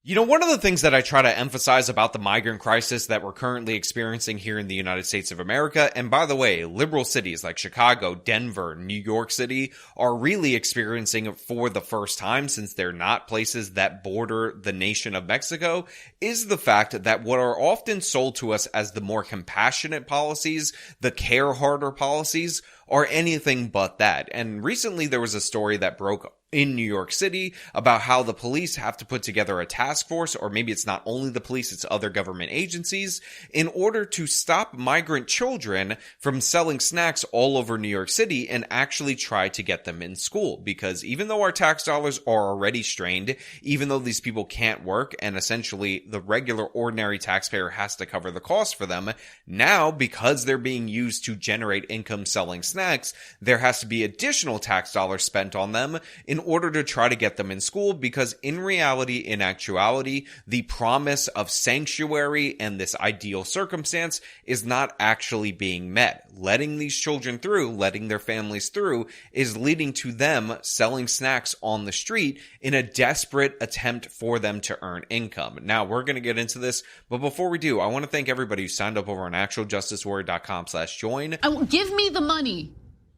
You know, one of the things that I try to emphasize about the migrant crisis that we're currently experiencing here in the United States of America, and by the way, liberal cities like Chicago, Denver, New York City are really experiencing it for the first time since they're not places that border the nation of Mexico, is the fact that what are often sold to us as the more compassionate policies, the care harder policies, are anything but that. And recently there was a story that broke in New York City about how the police have to put together a task force, or maybe it's not only the police, it's other government agencies, in order to stop migrant children from selling snacks all over New York City and actually try to get them in school. Because even though our tax dollars are already strained, even though these people can't work and essentially the regular ordinary taxpayer has to cover the cost for them, now because they're being used to generate income selling snacks, there has to be additional tax dollars spent on them in order to try to get them in school, because in reality, in actuality, the promise of sanctuary and this ideal circumstance is not actually being met. Letting these children through, letting their families through, is leading to them selling snacks on the street in a desperate attempt for them to earn income. Now, we're going to get into this, but before we do, I want to thank everybody who signed up over on actualjusticewarrior.com/join. Give me the money.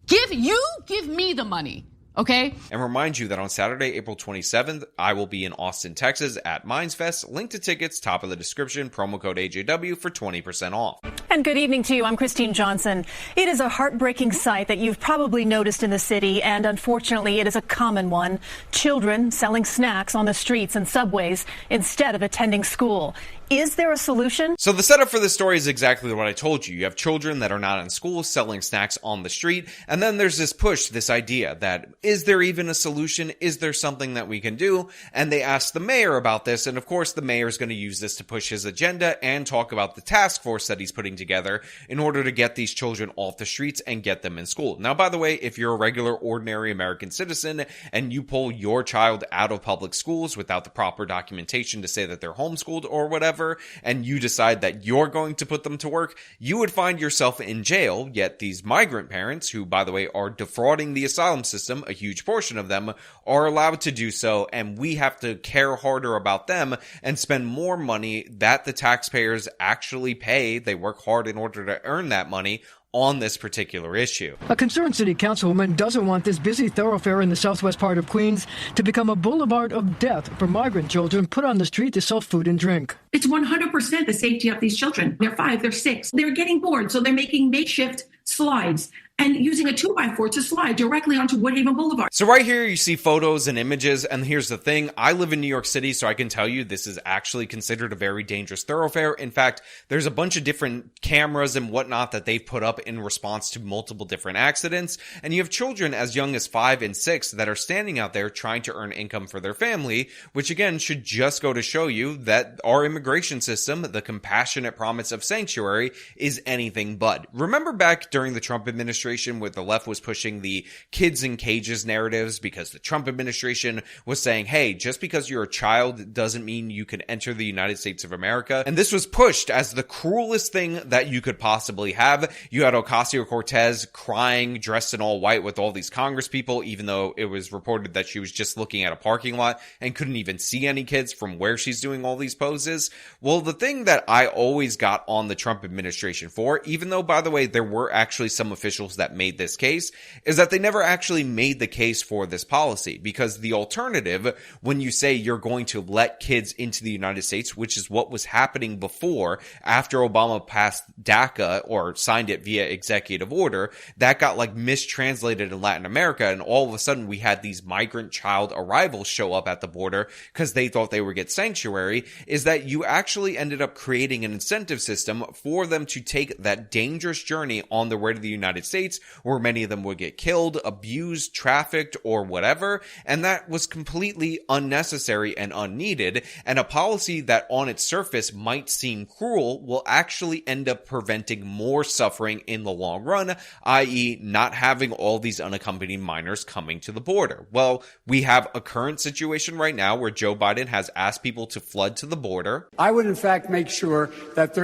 Give me the money. Okay. And remind you that on Saturday, April 27th, I will be in Austin, Texas at Mindsfest. Link to tickets, top of the description, promo code AJW for 20% off. And good evening to you. I'm Christine Johnson. It is a heartbreaking sight that you've probably noticed in the city, and unfortunately, it is a common one. Children selling snacks on the streets and subways instead of attending school. Is there a solution? So the setup for this story is exactly what I told you. You have children that are not in school selling snacks on the street, and then there's this push, this idea that, is there even a solution? Is there something that we can do? And they asked the mayor about this, and of course the mayor is going to use this to push his agenda and talk about the task force that he's putting together in order to get these children off the streets and get them in school. Now, by the way, if you're a regular, ordinary American citizen and you pull your child out of public schools without the proper documentation to say that they're homeschooled or whatever, and you decide that you're going to put them to work, you would find yourself in jail. Yet these migrant parents, who, by the way, are defrauding the asylum system, a huge portion of them, are allowed to do so, and we have to care harder about them and spend more money that the taxpayers actually pay. They work hard in order to earn that money on this particular issue. A concerned city councilwoman doesn't want this busy thoroughfare in the southwest part of Queens to become a boulevard of death for migrant children put on the street to sell food and drink. It's 100% the safety of these children. They're 5, they're 6. They're getting bored, so they're making makeshift slides and using a 2x4 to slide directly onto Woodhaven Boulevard. So right here you see photos and images, and here's the thing. I live in New York City, so I can tell you this is actually considered a very dangerous thoroughfare. In fact, there's a bunch of different cameras and whatnot that they've put up in response to multiple different accidents, and you have children as young as 5 and 6 that are standing out there trying to earn income for their family, which again should just go to show you that our immigration system, the compassionate promise of sanctuary, is anything but. Remember back during the Trump administration where the left was pushing the kids in cages narratives because the Trump administration was saying, hey, just because you're a child doesn't mean you can enter the United States of America. And this was pushed as the cruelest thing that you could possibly have. You had Ocasio-Cortez crying, dressed in all white with all these Congress people, even though it was reported that she was just looking at a parking lot and couldn't even see any kids from where she's doing all these poses. Well, the thing that I always got on the Trump administration for, even though, by the way, there were actually some officials that made this case, is that they never actually made the case for this policy. Because the alternative, when you say you're going to let kids into the United States, which is what was happening before, after Obama passed DACA or signed it via executive order, that got like mistranslated in Latin America, and all of a sudden we had these migrant child arrivals show up at the border because they thought they would get sanctuary, is that you actually ended up creating an incentive system for them to take that dangerous journey on their way to the United States, where many of them would get killed, abused, trafficked, or whatever, and that was completely unnecessary and unneeded, and a policy that on its surface might seem cruel will actually end up preventing more suffering in the long run, i.e. not having all these unaccompanied minors coming to the border. Well, we have a current situation right now where Joe Biden has asked people to flood to the border. I would in fact make sure that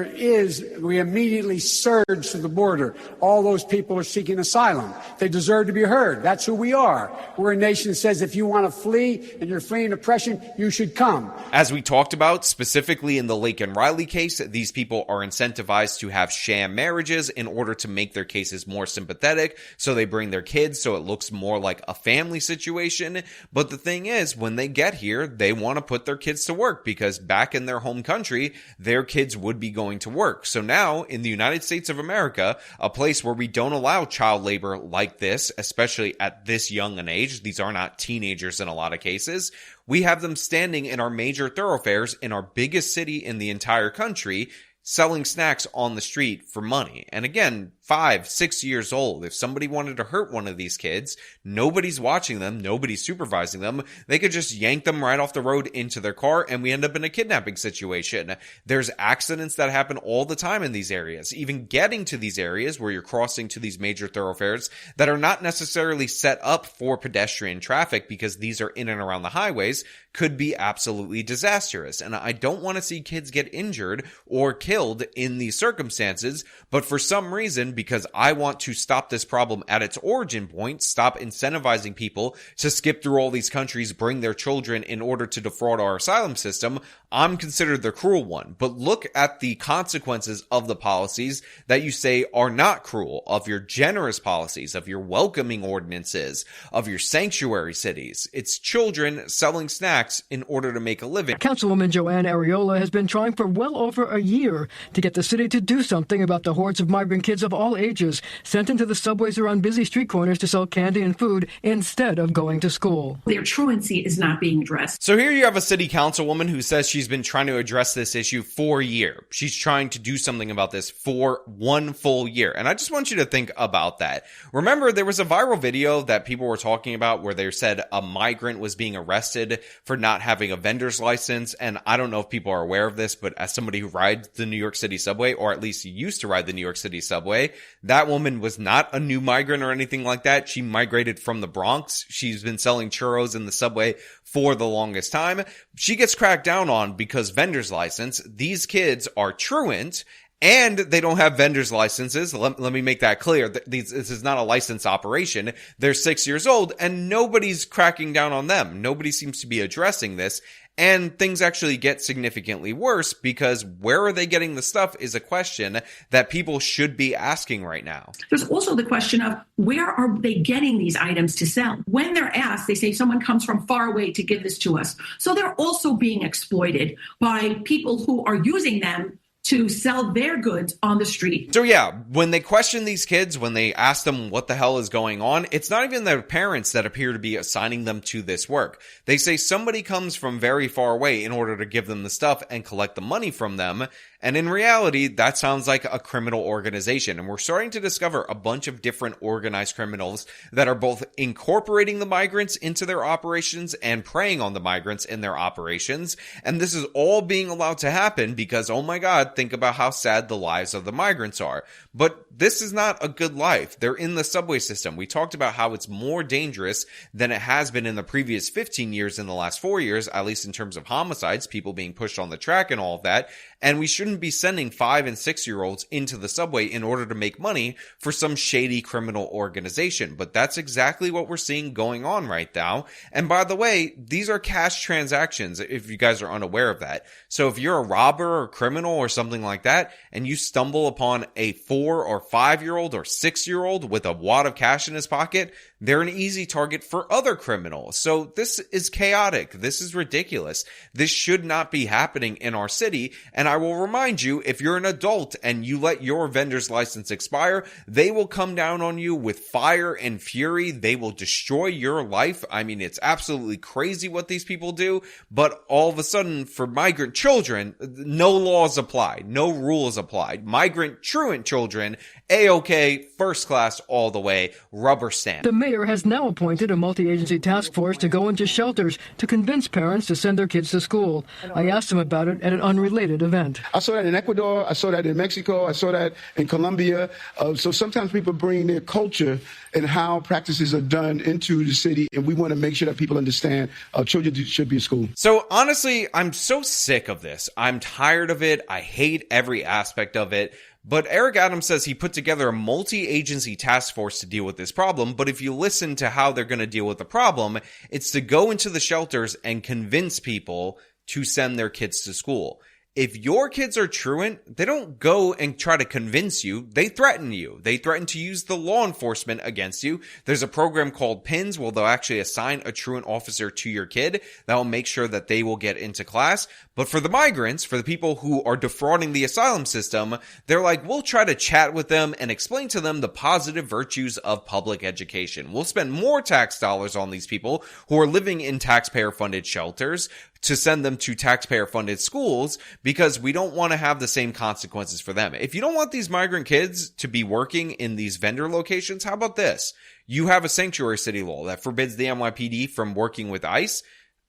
we immediately surge to the border. All those people are seeking asylum. They deserve to be heard. That's who we are. We're a nation that says if you want to flee and you're fleeing oppression, you should come. As we talked about, specifically in the Lake and Riley case, these people are incentivized to have sham marriages in order to make their cases more sympathetic. So they bring their kids so it looks more like a family situation. But the thing is, when they get here, they want to put their kids to work because back in their home country, their kids would be going to work. So now in the United States of America, a place where we don't allow child labor like this, especially at this young an age, these are not teenagers in a lot of cases, we have them standing in our major thoroughfares in our biggest city in the entire country, selling snacks on the street for money. And again, 5, 6 years old. If somebody wanted to hurt one of these kids, nobody's watching them, nobody's supervising them. They could just yank them right off the road into their car and we end up in a kidnapping situation. There's accidents that happen all the time in these areas. Even getting to these areas where you're crossing to these major thoroughfares that are not necessarily set up for pedestrian traffic because these are in and around the highways could be absolutely disastrous. And I don't want to see kids get injured or killed in these circumstances, but for some reason, because I want to stop this problem at its origin point, stop incentivizing people to skip through all these countries, bring their children in order to defraud our asylum system, I'm considered the cruel one. But look at the consequences of the policies that you say are not cruel, of your generous policies, of your welcoming ordinances, of your sanctuary cities. It's children selling snacks in order to make a living. Councilwoman Joanne Ariola has been trying for well over a year to get the city to do something about the hordes of migrant kids of all ages sent into the subways around busy street corners to sell candy and food instead of going to school. Their truancy is not being addressed. So here you have a city councilwoman who says she's been trying to address this issue for a year. She's trying to do something about this for 1 full year. And I just want you to think about that. Remember, there was a viral video that people were talking about where they said a migrant was being arrested for not having a vendor's license. And I don't know if people are aware of this, but as somebody who rides the New York City subway, or at least used to ride the New York City subway, that woman was not a new migrant or anything like that. She migrated from the Bronx. She's been selling churros in the subway for the longest time. She gets cracked down on because vendor's license. These kids are truant and they don't have vendor's licenses. Let me make that clear. This is not a licensed operation. They're 6 years old and nobody's cracking down on them. Nobody seems to be addressing this. And things actually get significantly worse because where are they getting the stuff is a question that people should be asking right now. There's also the question of where are they getting these items to sell? When they're asked, they say someone comes from far away to give this to us. So they're also being exploited by people who are using them to sell their goods on the street. So yeah, when they question these kids, when they ask them what the hell is going on, it's not even their parents that appear to be assigning them to this work. They say somebody comes from very far away in order to give them the stuff and collect the money from them. And in reality, that sounds like a criminal organization. And we're starting to discover a bunch of different organized criminals that are both incorporating the migrants into their operations and preying on the migrants in their operations. And this is all being allowed to happen because, oh my God, think about how sad the lives of the migrants are. But this is not a good life. They're in the subway system. We talked about how it's more dangerous than it has been in the previous 15 years in the last 4 years, at least in terms of homicides, people being pushed on the track and all of that. And we shouldn't be sending 5 and 6 year olds into the subway in order to make money for some shady criminal organization. But that's exactly what we're seeing going on right now. And by the way, these are cash transactions, if you guys are unaware of that. So if you're a robber or criminal or something like that, and you stumble upon a 4 or 5 year old or 6 year old with a wad of cash in his pocket, they're an easy target for other criminals. So this is chaotic. This is ridiculous. This should not be happening in our city. And I will remind you, if you're an adult and you let your vendor's license expire, they will come down on you with fire and fury. They will destroy your life. I mean, it's absolutely crazy what these people do. But all of a sudden, for migrant children, no laws apply. No rules applied. Migrant truant children, A-OK, first class all the way, rubber stamp. The mayor has now appointed a multi-agency task force to go into shelters to convince parents to send their kids to school. I asked him about it at an unrelated event. I saw that in Ecuador. I saw that in Mexico. I saw that in Colombia. So sometimes people bring their culture and how practices are done into the city, and we want to make sure that people understand children should be in school. So honestly, I'm so sick of this. I'm tired of it. I hate every aspect of it. But Eric Adams says he put together a multi-agency task force to deal with this problem, but if you listen to how they're going to deal with the problem, it's to go into the shelters and convince people to send their kids to school. If your kids are truant, they don't go and try to convince you. They threaten you. They threaten to use the law enforcement against you. There's a program called PINS where they'll actually assign a truant officer to your kid that will make sure that they will get into class. But for the migrants, for the people who are defrauding the asylum system, they're like, we'll try to chat with them and explain to them the positive virtues of public education. We'll spend more tax dollars on these people who are living in taxpayer-funded shelters to send them to taxpayer-funded schools because we don't want to have the same consequences for them. If you don't want these migrant kids to be working in these vendor locations, how about this? You have a sanctuary city law that forbids the NYPD from working with ICE.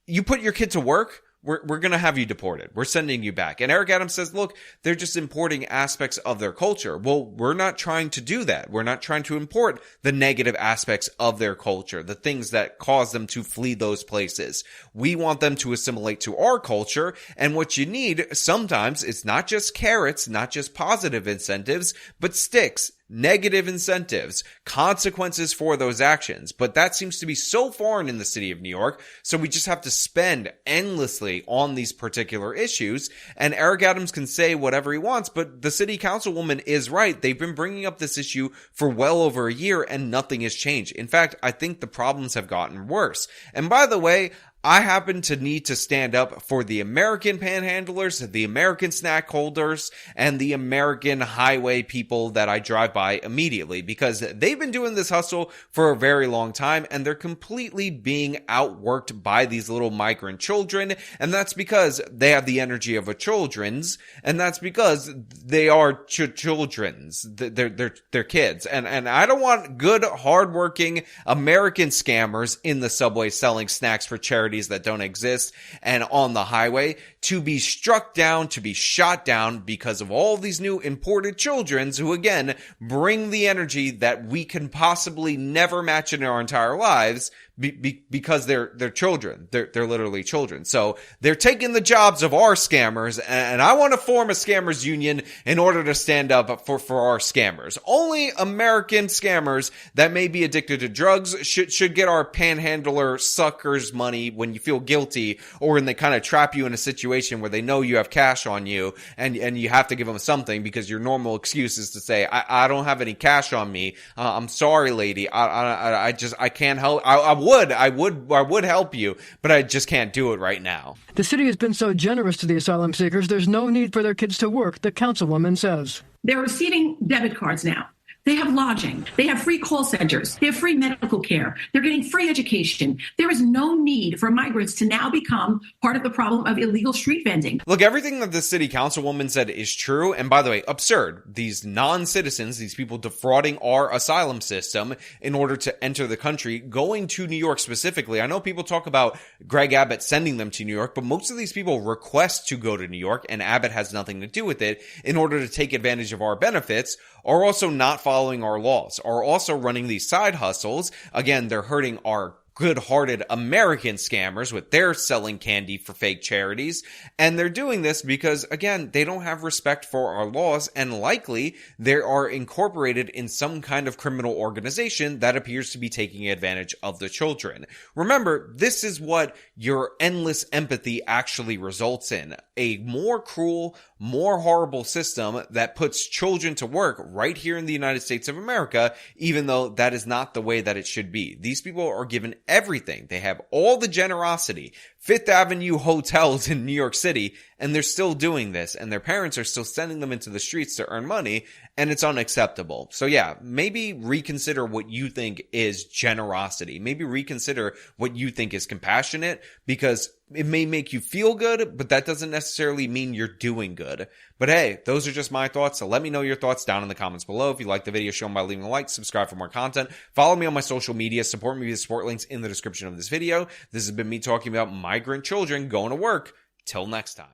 You put your kid to work, we're going to have you deported. We're sending you back. And Eric Adams says, look, they're just importing aspects of their culture. Well, we're not trying to do that. We're not trying to import the negative aspects of their culture, the things that cause them to flee those places. We want them to assimilate to our culture. And what you need sometimes, it's not just carrots, not just positive incentives, but sticks. Negative incentives, consequences for those actions. But that seems to be so foreign in the city of New York, so we just have to spend endlessly on these particular issues. And Eric Adams can say whatever he wants, but the city councilwoman is right. They've been bringing up this issue for well over a year and nothing has changed. In fact, I think the problems have gotten worse. And by the way, I happen to need to stand up for the American panhandlers, the American snack holders, and the American highway people that I drive by immediately because they've been doing this hustle for a very long time and they're completely being outworked by these little migrant children. And that's because they have the energy of a children's, and that's because they are children's. They're kids. And I don't want good, hardworking American scammers in the subway selling snacks for charity that don't exist and on the highway to be struck down, to be shot down because of all these new imported childrens who again bring the energy that we can possibly never match in our entire lives because they're children. They're literally children. So they're taking the jobs of our scammers, and I want to form a scammers union in order to stand up for our scammers. Only American scammers that may be addicted to drugs should get our panhandler suckers money when you feel guilty or when they kind of trap you in a situation where they know you have cash on you and you have to give them something because your normal excuse is to say, I don't have any cash on me. I'm sorry, lady. I can't help. I would help you, but I just can't do it right now. The city has been so generous to the asylum seekers, there's no need for their kids to work, the councilwoman says. They're receiving debit cards now. They have lodging. They have free call centers. They have free medical care. They're getting free education. There is no need for migrants to now become part of the problem of illegal street vending. Look, everything that the city councilwoman said is true. And by the way, absurd. These non-citizens, these people defrauding our asylum system in order to enter the country, going to New York specifically. I know people talk about Greg Abbott sending them to New York, but most of these people request to go to New York, and Abbott has nothing to do with it in order to take advantage of our benefits, are also not following our laws, are also running these side hustles. Again, they're hurting our good-hearted American scammers with their selling candy for fake charities. And they're doing this because, again, they don't have respect for our laws, and likely they are incorporated in some kind of criminal organization that appears to be taking advantage of the children. Remember, this is what your endless empathy actually results in. A more cruel, more horrible system that puts children to work right here in the United States of America, even though that is not the way that it should be. These people are given everything. They have all the generosity, Fifth Avenue hotels in New York City, and they're still doing this, and their parents are still sending them into the streets to earn money, and it's unacceptable. So yeah, maybe reconsider what you think is generosity. Maybe reconsider what you think is compassionate, because it may make you feel good, but that doesn't necessarily mean you're doing good. But hey, those are just my thoughts, so let me know your thoughts down in the comments below. If you like the video, show them by leaving a like, subscribe for more content, follow me on my social media, support me via support links in the description of this video. This has been me talking about migrant children going to work. Till next time.